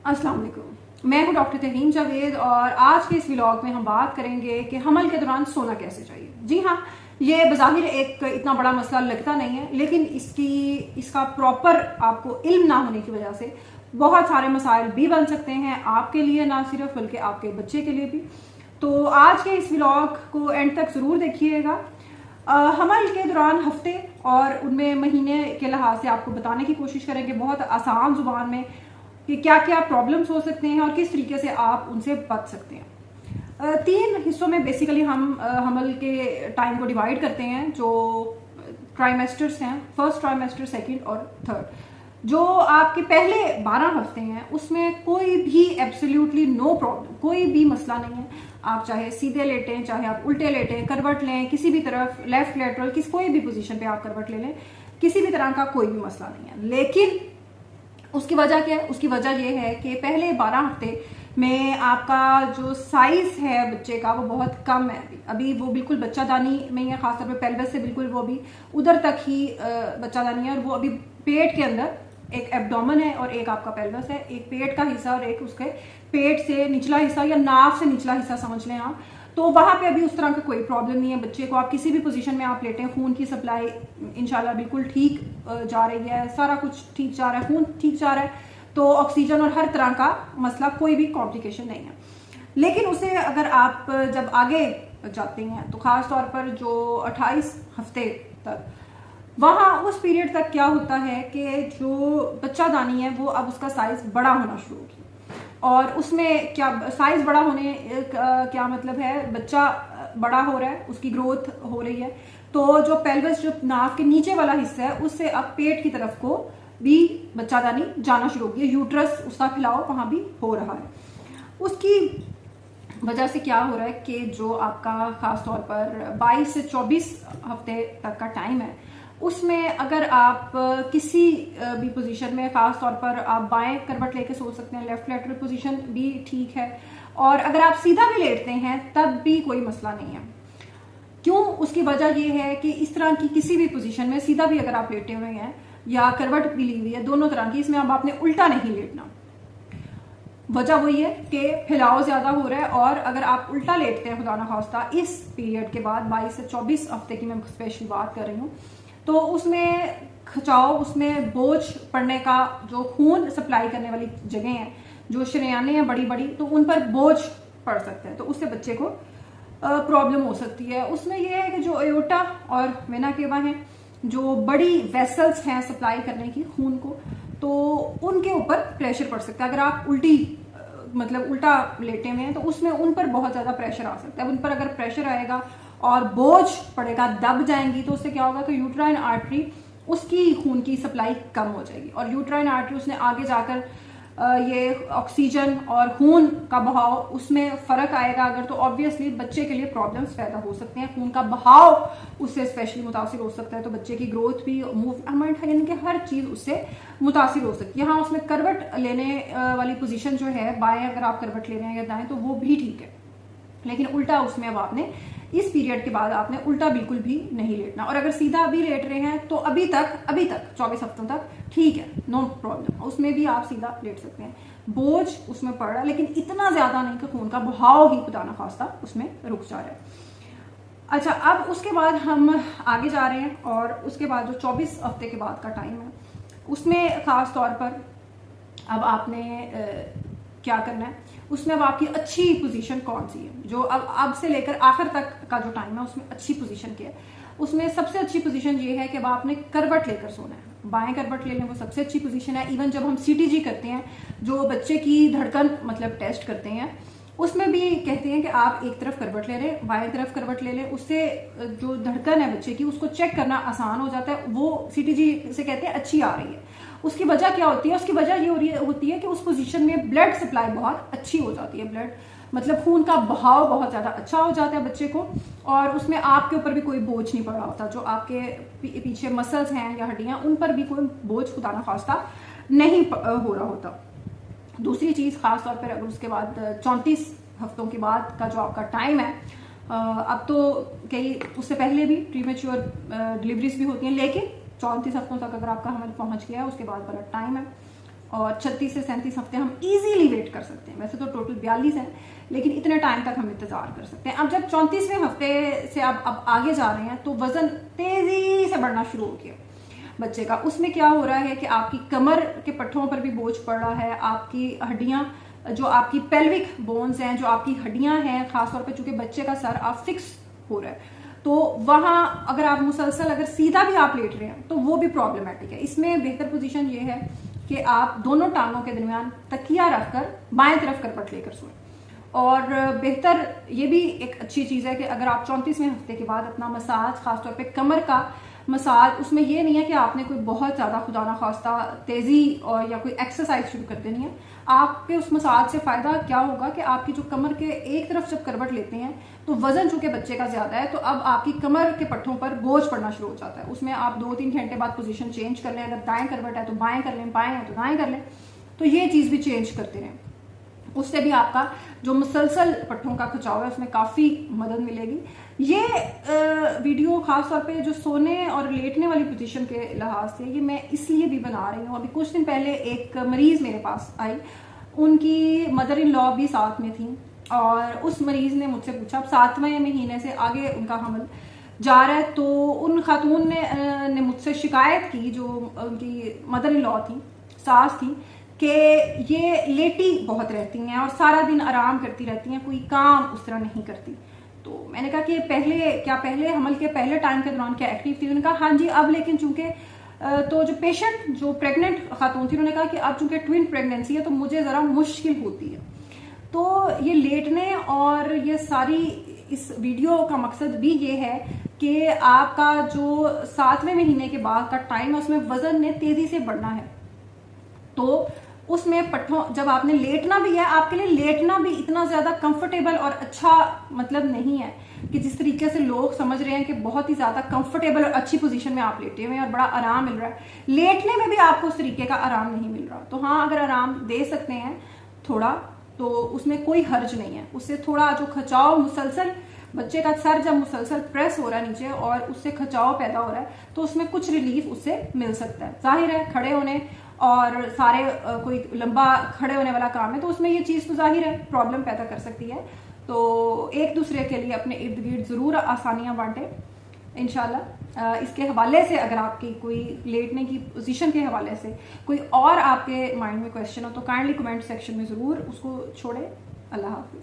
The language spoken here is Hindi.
अस्सलाम वालेकुम। मैं हूं डॉक्टर तहीम जावेद और आज के इस व्लॉग में हम बात करेंगे कि हमल के दौरान सोना कैसे चाहिए। जी हाँ, ये बज़ाहिर एक इतना बड़ा मसला लगता नहीं है, लेकिन इसका प्रॉपर आपको इल्म ना होने की वजह से बहुत सारे मसाइल भी बन सकते हैं, आपके लिए ना सिर्फ बल्कि आपके बच्चे के लिए भी। तो आज के इस व्लॉग को एंड तक ज़रूर देखिएगा। हमल के दौरान हफ्ते और उनमें महीने के लिहाज से आपको बताने की कोशिश करेंगे बहुत आसान जुबान में कि क्या क्या प्रॉब्लम्स हो सकते हैं और किस तरीके से आप उनसे बच सकते हैं। 3 हिस्सों में बेसिकली हम हमल के टाइम को डिवाइड करते हैं, जो ट्राइमेस्टर्स हैं, फर्स्ट ट्राइमेस्टर, सेकंड और थर्ड। जो आपके पहले 12 हफ्ते हैं उसमें कोई भी एब्सोल्युटली नो प्रॉब्लम, कोई भी मसला नहीं है। आप चाहे सीधे लेटें, चाहे आप उल्टे लेटें, करवट लें, किसी भी तरफ, लेफ्ट लेटरल, कोई भी पोजीशन पे आप करवट ले लें, किसी भी तरह का कोई भी मसला नहीं है। लेकिन उसकी वजह क्या है? उसकी वजह यह है कि पहले 12 हफ्ते में आपका जो साइज है बच्चे का वो बहुत कम है। अभी वो बिल्कुल बच्चादानी में है, खासतौर पे पेल्विस से बिल्कुल वो अभी उधर तक ही बच्चादानी है, और वो अभी पेट के अंदर एक एब्डोमेन है और एक आपका पेल्विस है, एक पेट का हिस्सा और एक उसके पेट से निचला हिस्सा या नाभ से निचला हिस्सा समझ लें आप। तो वहां पे अभी उस तरह का कोई प्रॉब्लम नहीं है बच्चे को। आप किसी भी पोजीशन में आप लेटें, खून की सप्लाई इंशाल्लाह बिल्कुल ठीक जा रही है, सारा कुछ ठीक जा रहा है, खून ठीक जा रहा है, तो ऑक्सीजन और हर तरह का मसला, कोई भी कॉम्प्लिकेशन नहीं है। लेकिन उसे अगर आप जब आगे जाते हैं तो खास तौर पर जो 28 हफ्ते तक, वहां उस पीरियड तक क्या होता है कि जो बच्चादानी है वो अब उसका साइज बड़ा होना शुरू हो गया। और उसमें क्या साइज बड़ा होने क्या मतलब है? बच्चा बड़ा हो रहा है, उसकी ग्रोथ हो रही है, तो जो पेल्विस, जो नाक के नीचे वाला हिस्सा है, उससे अब पेट की तरफ को भी बच्चादानी जाना शुरू हो गई है। यूट्रस, उसका फैलाव वहां भी हो रहा है। उसकी वजह से क्या हो रहा है कि जो आपका खास तौर पर 22 से 24 हफ्ते तक का टाइम है, उसमें अगर आप किसी भी पोजीशन में, खास तौर पर आप बाएं करवट लेके सो सकते हैं, लेफ्ट लेटरल पोजीशन भी ठीक है, और अगर आप सीधा भी लेटते हैं तब भी कोई मसला नहीं है। क्यों? उसकी वजह यह है कि इस तरह की किसी भी पोजीशन में, सीधा भी अगर आप लेटे हुए हैं या करवट भी ली हुई है, दोनों तरह की, इसमें अब आपने उल्टा नहीं लेटना। वजह वही है कि फैलाव ज्यादा हो रहा है, और अगर आप उल्टा लेटते हैं खुदा न खास्ता इस पीरियड के बाद, 22 से 24 हफ्ते की मैं स्पेशली बात कर रही हूँ, तो उसमें खिंचाव, उसमें बोझ पड़ने का, जो खून सप्लाई करने वाली जगह हैं, जो शरेयानें हैं बड़ी बड़ी, तो उन पर बोझ पड़ सकता है, तो उससे बच्चे को प्रॉब्लम हो सकती है। उसमें यह है कि जो एयोर्टा और वेना केवा हैं, जो बड़ी वेसल्स हैं सप्लाई करने की खून को, तो उनके ऊपर प्रेशर पड़ सकता है। अगर आप मतलब उल्टा लेटे हुए हैं तो उसमें उन पर बहुत ज्यादा प्रेशर आ सकता है। उन पर अगर प्रेशर आएगा और बोझ पड़ेगा, दब जाएंगी, तो उससे क्या होगा कि यूट्राइन आर्टरी, उसकी खून की सप्लाई कम हो जाएगी, और यूट्राइन आर्टरी उसने आगे जाकर ये ऑक्सीजन और खून का बहाव, उसमें फर्क आएगा अगर, तो ऑब्वियसली बच्चे के लिए प्रॉब्लम्स पैदा हो सकते हैं। खून का बहाव उससे स्पेशली मुतासिर हो सकता है, तो बच्चे की ग्रोथ भी, मूवमेंट, यानी कि हर चीज उससे मुतासिर हो सकती है। हाँ, उसमें करवट लेने वाली पोजीशन जो है, बाएं अगर आप करवट ले रहे हैं या दाएं, तो वो भी ठीक है, लेकिन उल्टा उसमें अब आपने इस पीरियड के बाद आपने उल्टा बिल्कुल भी नहीं लेटना। और अगर सीधा अभी लेट रहे हैं तो अभी तक 24 हफ्तों तक ठीक है, नो प्रॉब्लम, उसमें भी आप सीधा लेट सकते हैं। बोझ उसमें पड़ रहा है, लेकिन इतना ज्यादा नहीं कि खून का बहाव ही खुदा न खास्ता उसमें रुक जा रहा है। अच्छा, अब उसके बाद हम आगे जा रहे हैं, और उसके बाद जो 24 हफ्ते के बाद का टाइम है, उसमें खास तौर पर अब आपने क्या करना है, उसमें अब आपकी अच्छी पोजीशन कौन सी है, जो अब से लेकर आखिर तक का जो टाइम है उसमें अच्छी पोजीशन क्या है। उसमें सबसे अच्छी पोजीशन ये है कि अब आपने करवट लेकर सोना है, बाएं करवट ले लें, वो सबसे अच्छी पोजीशन है। इवन जब हम सीटीजी करते हैं, जो बच्चे की धड़कन मतलब टेस्ट करते हैं, उसमें भी कहते हैं कि आप एक तरफ करवट ले लें, बाएं तरफ करवट ले लें, उससे जो धड़कन है बच्चे की उसको चेक करना आसान हो जाता है, वो सीटीजी से कहते हैं अच्छी आ रही है। उसकी वजह क्या होती है? उसकी वजह ये होती है कि उस पोजीशन में ब्लड सप्लाई बहुत अच्छी हो जाती है, ब्लड मतलब खून का बहाव बहुत ज्यादा अच्छा हो जाता है बच्चे को, और उसमें आपके ऊपर भी कोई बोझ नहीं पड़ रहा होता। जो आपके पीछे मसल्स हैं या हड्डियां, उन पर भी कोई बोझ खुदा ना खास्ता नहीं हो रहा होता। दूसरी चीज खास तौर पर, अगर उसके बाद 34 हफ्तों के बाद का जो आपका टाइम है, अब तो कई उससे पहले भी प्रीमेच्योर डिलीवरीज भी होती हैं, लेकिन 34 हफ्तों तक अगर आपका हमल पहुंच गया, उसके बाद वाला टाइम है, और 36 से 37 हफ्ते हम इजीली वेट कर सकते हैं। वैसे तो टोटल 42 है, लेकिन इतने टाइम तक हम इंतजार कर सकते हैं। अब जब 34वें हफ्ते से अब आगे जा रहे हैं तो वजन तेजी से बढ़ना शुरू हो गया बच्चे का। उसमें क्या हो रहा है कि आपकी कमर के पट्टों पर भी बोझ पड़ रहा है, आपकी हड्डियां, जो आपकी पेल्विक बोन्स हैं, जो आपकी हड्डियां हैं, खासतौर पर चूंकि बच्चे का सर आप फिक्स हो रहा है, तो वहां अगर आप मुसलसल अगर सीधा भी आप लेट रहे हैं तो वो भी प्रॉब्लमेटिक है। इसमें बेहतर पोजीशन ये है कि आप दोनों टांगों के दरमियान तकिया रखकर बाएं तरफ करपट लेकर सोएं। और बेहतर ये भी एक अच्छी चीज़ है कि अगर आप 34वें हफ्ते के बाद अपना मसाज, खासतौर पे कमर का मसाज, उसमें ये नहीं है कि आपने कोई बहुत ज़्यादा खुदा ना खास्ता तेज़ी और या कोई एक्सरसाइज शुरू कर देनी है। आपके उस मसाज से फ़ायदा क्या होगा कि आपकी जो कमर के एक तरफ जब करवट लेते हैं तो वजन चूंकि बच्चे का ज़्यादा है, तो अब आपकी कमर के पट्टों पर बोझ पड़ना शुरू हो जाता है। उसमें आप 2-3 घंटे बाद पोजीशन चेंज कर लें, अगर दाएं करवट है तो बाएं कर लें, बाएं है तो दाएं कर लें, तो ये चीज़ भी चेंज करते रहें। उससे भी आपका जो मुसलसल पट्टों का खिंचाव है उसमें काफ़ी मदद मिलेगी। ये वीडियो खास तौर पे जो सोने और लेटने वाली पोजीशन के लिहाज से ये मैं इसलिए भी बना रही हूँ। अभी कुछ दिन पहले एक मरीज़ मेरे पास आई, उनकी मदर इन लॉ भी साथ में थी और उस मरीज़ ने मुझसे पूछा, अब 7वें महीने से आगे उनका हमल जा रहा है, तो उन खातून ने मुझसे शिकायत की, जो उनकी मदर इन लॉ थी, सास थी, कि ये लेटी बहुत रहती हैं और सारा दिन आराम करती रहती हैं, कोई काम उस तरह नहीं करती। तो मैंने कहा कि पहले हमल के पहले टाइम के दौरान क्या एक्टिव थी? उन्होंने कहा हाँ जी, अब लेकिन चूंकि तो जो पेशेंट, जो प्रेग्नेंट खातून थी, उन्होंने कहा कि अब चूंकि ट्विन प्रेगनेंसी है तो मुझे ज़रा मुश्किल होती है। तो ये लेटने और ये सारी इस वीडियो का मकसद भी ये है कि आपका जो 7वें महीने के बाद का टाइम है उसमें वजन ने तेज़ी से बढ़ना है। तो उसमें पट्टों, जब आपने लेटना भी है, आपके लिए लेटना भी इतना ज्यादा कंफर्टेबल और अच्छा मतलब नहीं है कि जिस तरीके से लोग समझ रहे हैं कि बहुत ही ज्यादा कंफर्टेबल और अच्छी पोजीशन में आप लेटे हुए हैं और बड़ा आराम मिल रहा है। लेटने में भी आपको उस तरीके का आराम नहीं मिल रहा। तो हाँ, अगर आराम दे सकते हैं थोड़ा तो उसमें कोई हर्ज नहीं है। उससे थोड़ा जो खिंचाव, मुसलसल बच्चे का सर जब मुसलसल प्रेस हो रहा है नीचे और उससे खिंचाव पैदा हो रहा है, तो उसमें कुछ रिलीफ उससे मिल सकता है। जाहिर है खड़े होने और सारे कोई लंबा खड़े होने वाला काम है तो उसमें ये चीज़ तो जाहिर है प्रॉब्लम पैदा कर सकती है। तो एक दूसरे के लिए अपने इर्द गिर्द ज़रूर आसानियाँ बांटें इंशाल्लाह। इसके हवाले से अगर आपकी कोई लेटने की पोजीशन के हवाले से कोई और आपके माइंड में क्वेश्चन हो तो काइंडली कमेंट सेक्शन में ज़रूर उसको छोड़ें। अल्लाह हाफिज़।